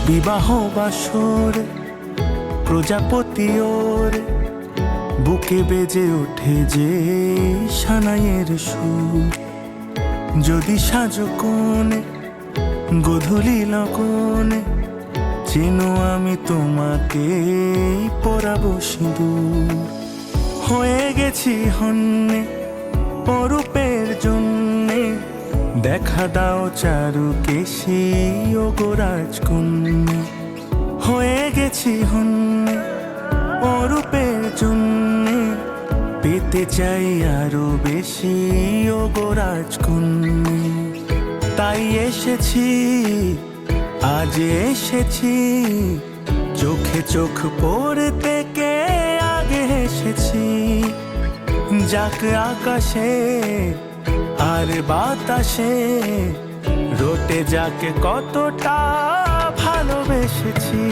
বিবাহ বাসর প্রজাপতি ওর বুকে বেজে ওঠে যে সানাইয়ের সুর। যদি সাজো কোণে গধূলি লগনে, চেনো আমি তোমাকে পরাবো সিঁদুর। হয়ে গেছি হন্যে অরূপের জন্যে, দেখা দাও চারু কেশী ও গো রাজকন্যা। হয়ে গেছি হন্যে অরূপের জন্যে, পেতে চাই আরো বেশি ও গো রাজকন্যা। তাই এসেছি, আজ এসেছি, চোখে চোখ পড়তে কে আগে এসেছি। যাক আকাশে আর বাতাসে, রটে যাকে কতটা ভালোবেসেছি।